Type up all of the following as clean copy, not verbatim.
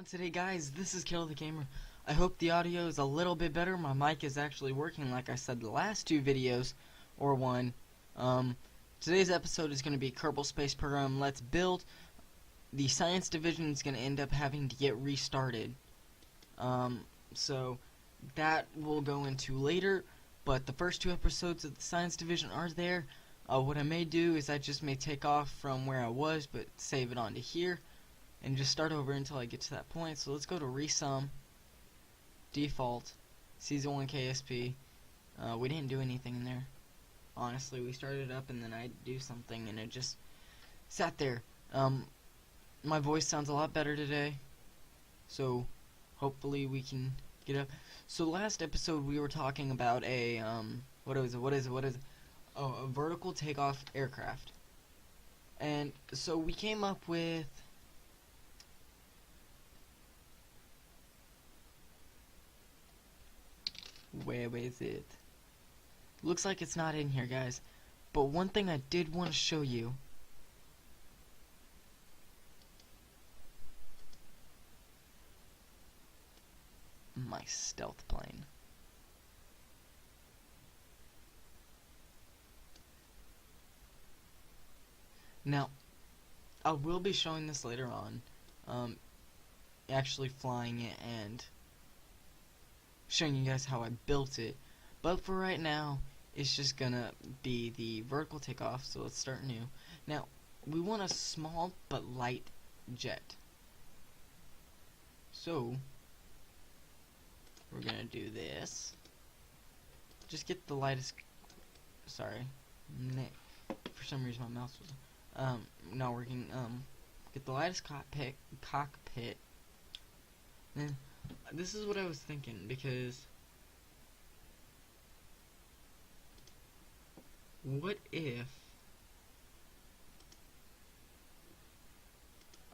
today, guys? This is Kill the Gamer. I hope the audio is a little bit better. My mic is actually working like I said the last two videos, or one. Today's episode is going to be Kerbal Space Program Let's Build. The science division is going to end up having to get restarted. So that we'll go into later, but the first two episodes of the science division are there. What I may do is I just may take off from where I was, but save it onto here, and just start over until I get to that point. So let's go to resum, default, season 1 KSP. We didn't do anything in there. Honestly, we started it up and then I do something and it just sat there. My voice sounds a lot better today, so hopefully we can get up. So last episode we were talking about a what is it? Oh, a vertical takeoff aircraft. And so we came up with where is it? Looks like it's not in here, guys. But one thing I did want to show you. My stealth plane. Now, I will be showing this later on. Actually flying it and showing you guys how I built it. But for right now, it's just gonna be the vertical takeoff, so let's start new. Now, we want a small but light jet. So, we're gonna do this. Just get the lightest, sorry, for some reason my mouse was not working. Get the lightest cockpit. And this is what I was thinking, because what if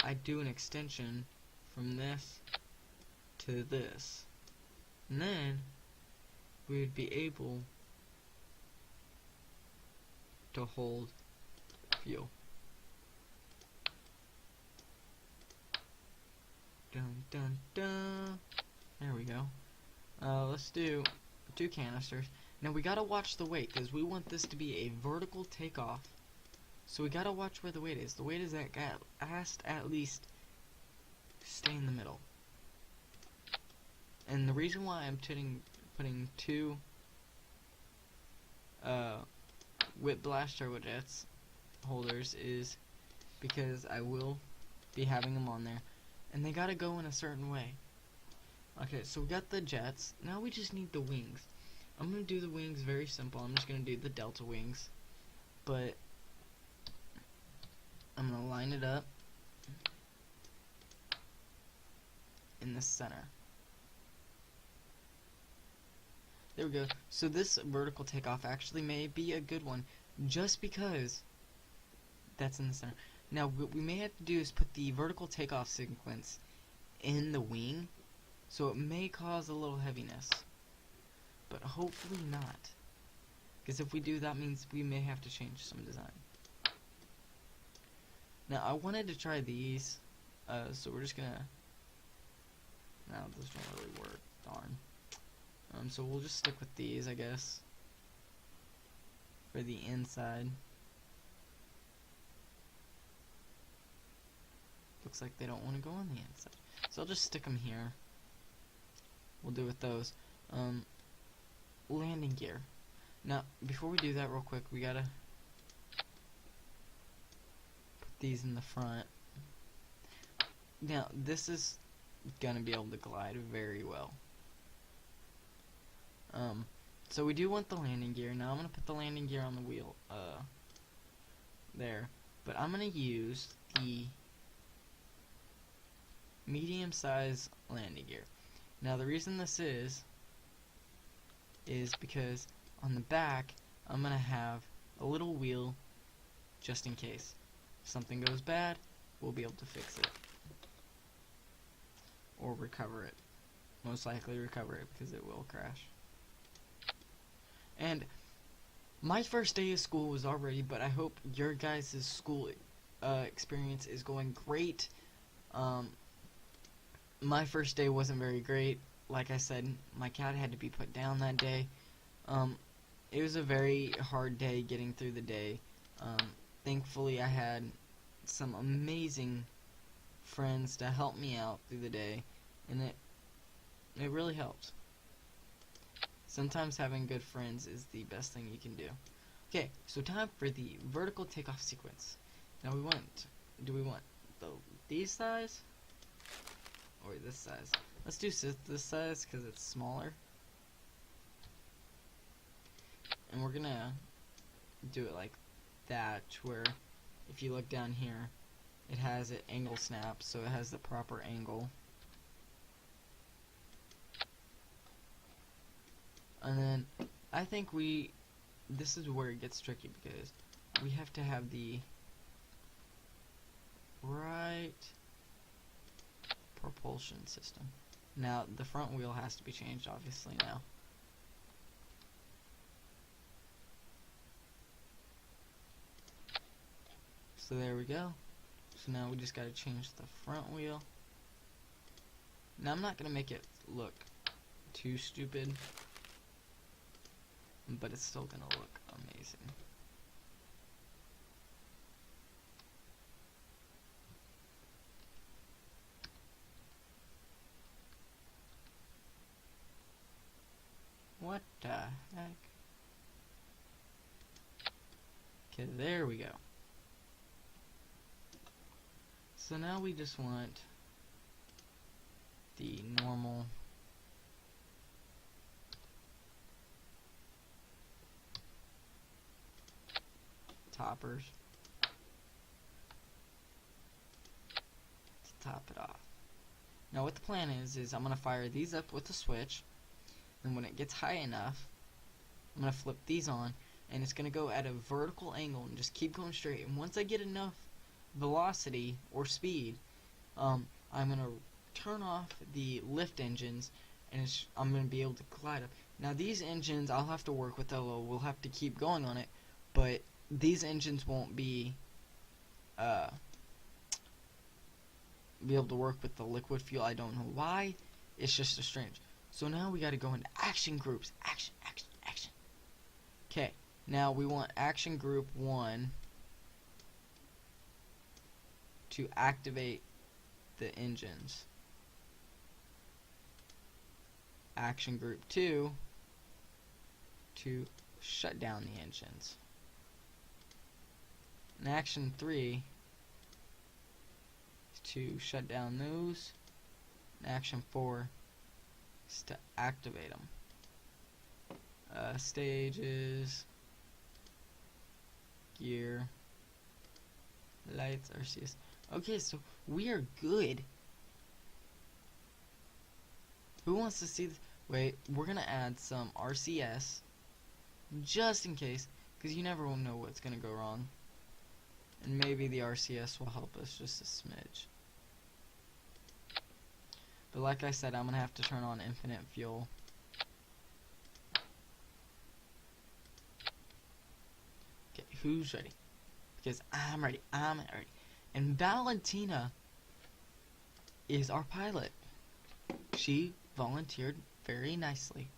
I do an extension from this to this, and then we would be able to hold fuel. Dun dun dun. There we go. Let's do 2 canisters. Now we gotta watch the weight, because we want this to be a vertical takeoff. So we gotta watch where the weight is. The weight is at least stay in the middle. And the reason why I'm putting 2 whip blast turbojets holders is because I will be having them on there, and they gotta go in a certain way. Okay, so we got the jets. Now we just need the wings. I'm gonna do the wings very simple. I'm just gonna do the delta wings, but I'm gonna line it up in the center. There we go. So this vertical takeoff actually may be a good one, just because that's in the center. Now what we may have to do is put the vertical takeoff sequence in the wing, so it may cause a little heaviness, but hopefully not, because if we do, that means we may have to change some design. Now I wanted to try these, so we're just gonna, no, this don't really work, darn. So we'll just stick with these, I guess, for the inside. Looks like they don't want to go on the inside, so I'll just stick them here. We'll do with those. Landing gear. Now, before we do that, real quick, we gotta put these in the front. Now, this is gonna be able to glide very well. So we do want the landing gear. Now I'm gonna put the landing gear on the wheel, there. But I'm gonna use the medium-size landing gear. Now the reason this is because on the back I'm gonna have a little wheel just in case. If something goes bad, we'll be able to fix it. Or recover it. Most likely recover it, because it will crash. And my first day of school was already, but I hope your guys' school experience is going great. my first day wasn't very great. Like I said, my cat had to be put down that day. It was a very hard day getting through the day. Thankfully, I had some amazing friends to help me out through the day, and it really helps. Sometimes having good friends is the best thing you can do. Okay, so time for the vertical takeoff sequence. Now do we want these size or this size? Let's do this size because it's smaller. And we're gonna do it like that, where if you look down here, it has an angle snap, so it has the proper angle. And then I think this is where it gets tricky, because we have to have the right propulsion system. Now the front wheel has to be changed, obviously, now. So there we go. So now we just gotta change the front wheel. Now I'm not gonna make it look too stupid, but it's still gonna look amazing. What the heck? Okay, there we go. So now we just want the normal toppers to top it off. Now what the plan is I'm going to fire these up with a switch, and when it gets high enough, I'm going to flip these on, and it's going to go at a vertical angle and just keep going straight. And once I get enough velocity or speed, I'm going to turn off the lift engines, and I'm going to be able to glide up. Now these engines I'll have to work with, although we'll have to keep going on it, but these engines won't be able to work with the liquid fuel. I don't know why. It's just a strange. So now we got to go into action groups. Action, action, action. Okay, now we want action group 1 to activate the engines. Action group 2 to shut down the engines. And action 3 is to shut down those. And action 4 is to activate them. Stages, gear, lights, RCS. Okay, so we are good. Who wants to see this? Wait, we're gonna add some RCS just in case, because you never will know what's gonna go wrong. And maybe the RCS will help us just a smidge. But like I said, I'm gonna have to turn on infinite fuel. Okay, who's ready? Because I'm ready. I'm ready. And Valentina is our pilot. She volunteered very nicely.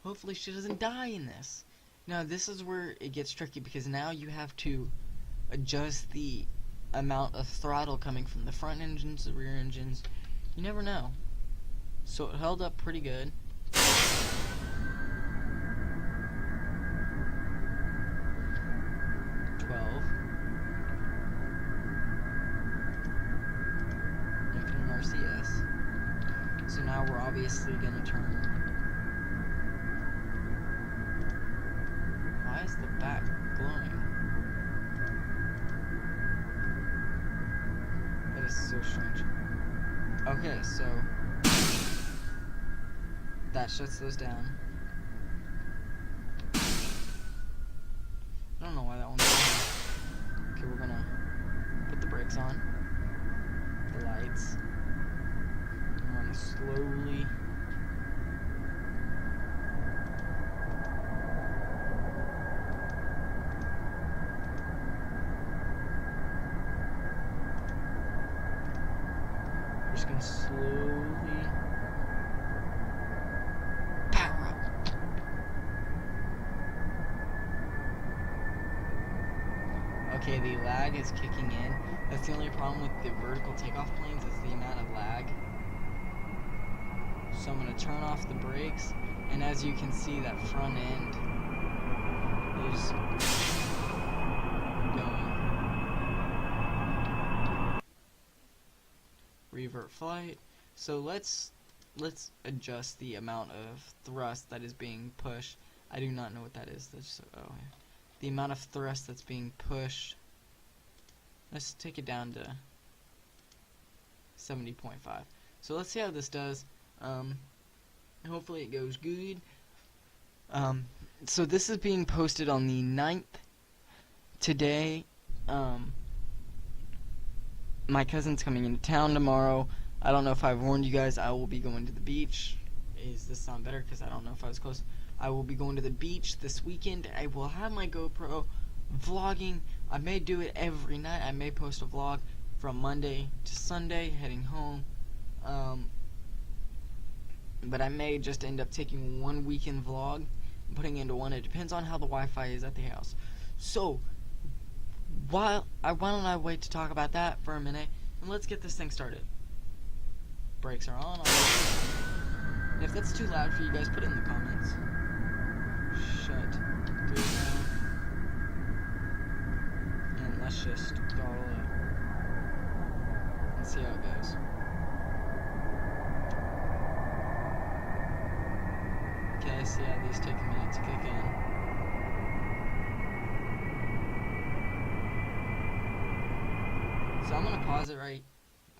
Hopefully she doesn't die in this. Now this is where it gets tricky, because now you have to adjust the amount of throttle coming from the front engines, the rear engines. You never know. So it held up pretty good. RCS. So now we're obviously gonna turn. Why is the back glowing? That is so strange. Okay, so that shuts those down. I don't know why that one's down. Okay, we're gonna put the brakes on. The lights. Run slowly. We're just gonna slowly power up. Okay, the lag is kicking in. That's the only problem with the vertical takeoff planes is the amount of lag. So I'm gonna turn off the brakes, and as you can see, that front end is going. Revert flight. So let's adjust the amount of thrust that is being pushed. I do not know what that is. That's the amount of thrust that's being pushed. Let's take it down to 70.5. So let's see how this does. Hopefully it goes good. So this is being posted on the 9th. Today, my cousin's coming into town tomorrow. I don't know if I've warned you guys. I will be going to the beach. Does this sound better? Because I don't know if I was close. I will be going to the beach this weekend. I will have my GoPro vlogging. I may do it every night. I may post a vlog from Monday to Sunday heading home. But I may just end up taking one weekend vlog and putting it into one. It depends on how the Wi-Fi is at the house. So, why don't I wait to talk about that for a minute, and let's get this thing started. Brakes are on. And if that's too loud for you guys, put it in the comments. Shut through now. And let's just throttle it. And see how it goes. Okay, see how these take a minute to kick in. So I'm gonna pause it right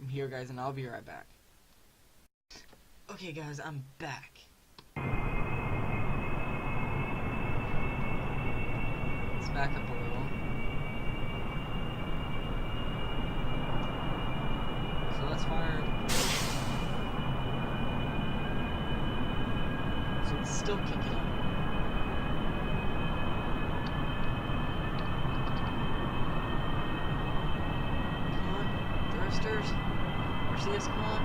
here, guys, and I'll be right back. Okay, guys, I'm back. Let's back up a little. So let's fire. So it's still kicking up. Come on, thrusters. Mercedes, come on.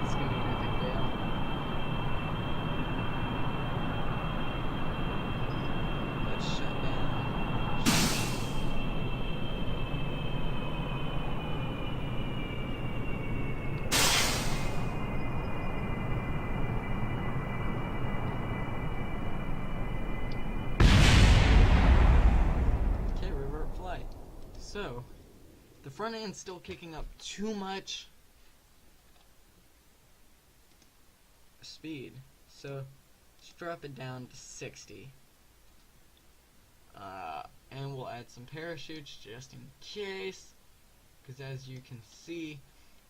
It's gonna be an epic fail. Let's shut down. Okay, revert flight. So, the front end's still kicking up too much speed, so let's drop it down to 60, and we'll add some parachutes just in case, because as you can see,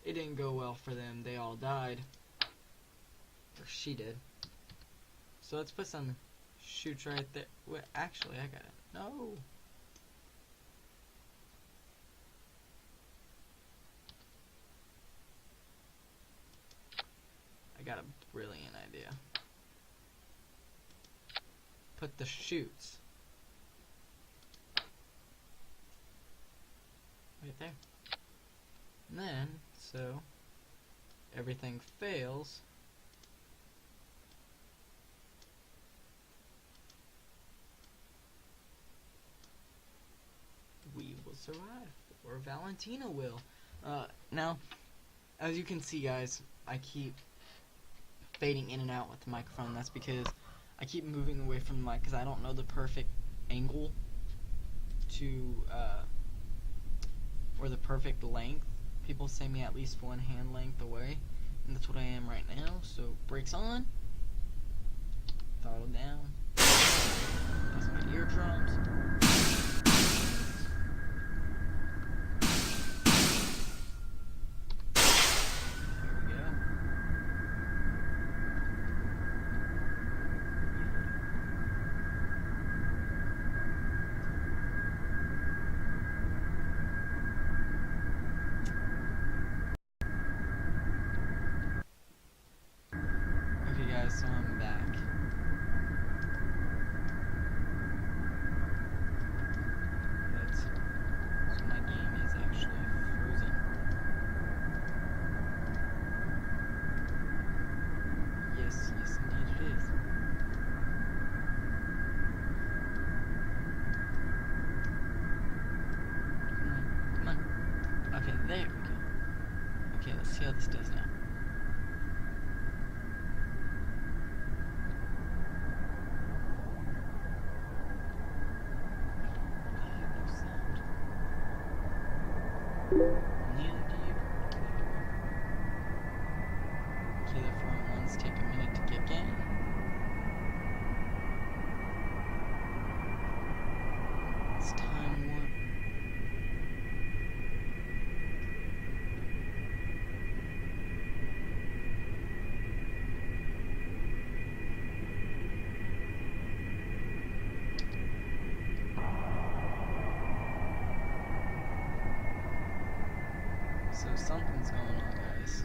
it didn't go well for them. They all died, or she did. So let's put some chutes right there. Wait, actually, I got it. No. I got a brilliant idea. Put the chutes right there. And then, so everything fails, we will survive, or Valentina will. Now, as you can see, guys, I keep fading in and out with the microphone. That's because I keep moving away from the mic because I don't know the perfect angle to or the perfect length. People say me at least one hand length away, and that's what I am right now. So brakes on, throttle down. That's my eardrums. So I'm back. Let's take a minute to kick in. It's time warp. So something's going on, guys.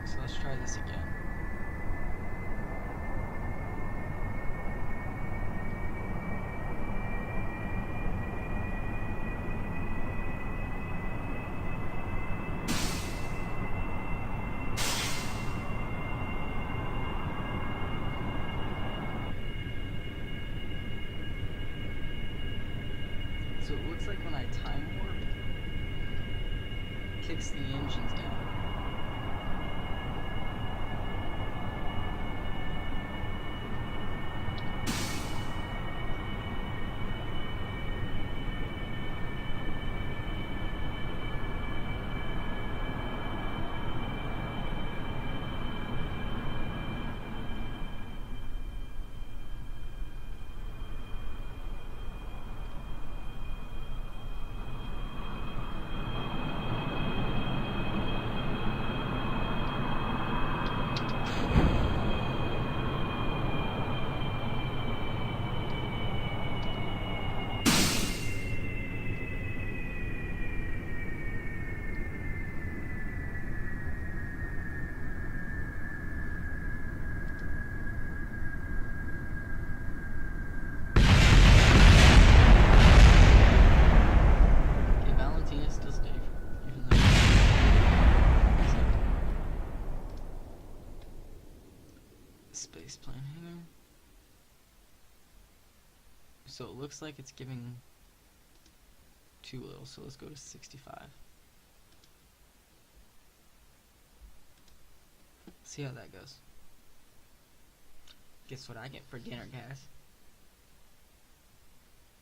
So let's try this again. So it looks like when I time warp, it kicks the engines down. Space plane hangar. So it looks like it's giving too little, so let's go to 65. See how that goes. Guess what I get for dinner, guys?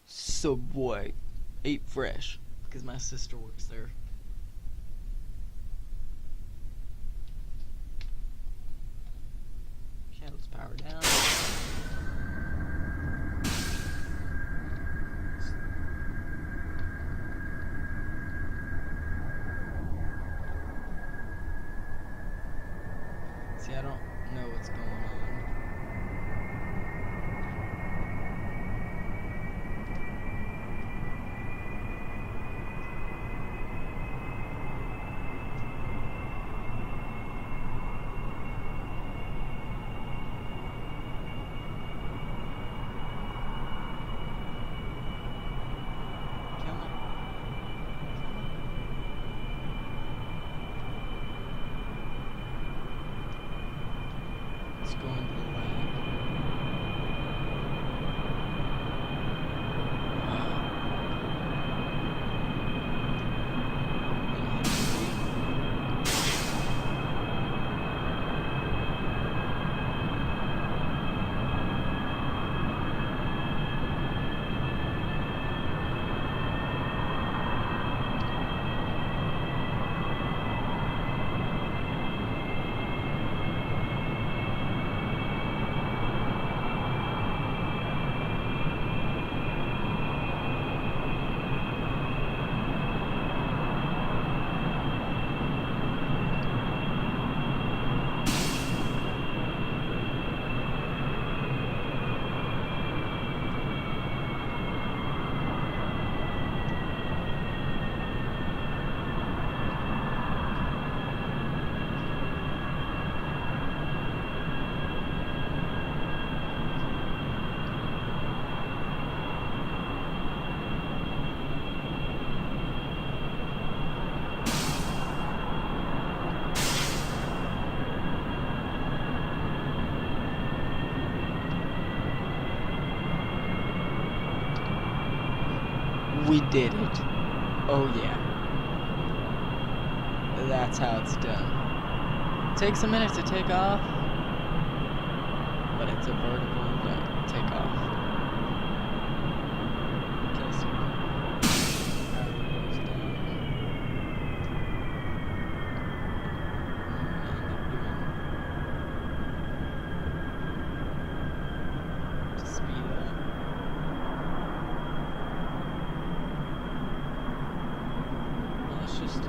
Subway. Ate fresh. Because my sister works there. Okay, let's power down. See, I don't know what's going on. Let's go into the lab. We did it. Oh yeah. That's how it's done. Takes a minute to take off, but it's It's a vertical takeoff. KSP. Power goes down. To speed up. Well, let's just.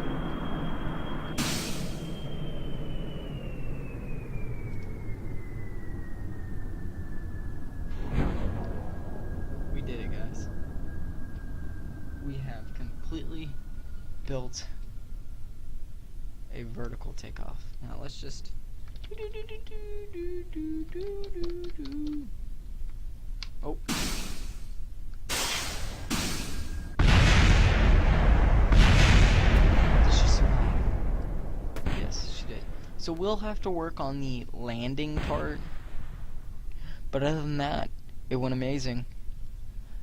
We did it, guys. We have completely built a vertical takeoff. Now let's just. Oh. Did she survive? Yes, she did. So we'll have to work on the landing part. But other than that, it went amazing.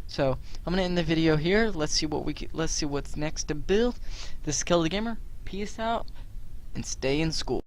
So I'm gonna end the video here. Let's see what's next to build. This is Kelly the Gamer. Peace out and stay in school.